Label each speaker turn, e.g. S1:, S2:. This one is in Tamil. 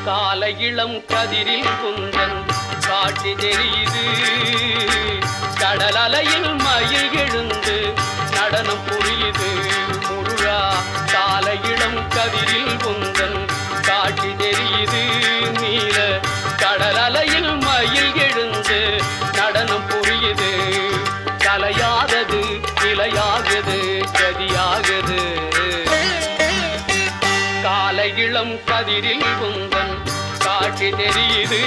S1: காலை இளம் கதிரில் குந்தன் காட்சி தெரியுது கடல் அலையில் மயில் எழுந்து நடனம் புரியுது முருகா காலை இளம் கதிரில் குந்தன் காட்சி தெரியுது நீல கடல் அலையில் மயில் எழுந்து நடனம் புரியுது கலையாதது நிலையாகுது கதியாகுது காலை இளம் கதிரில் குந்தன் காட்சி தெரியுது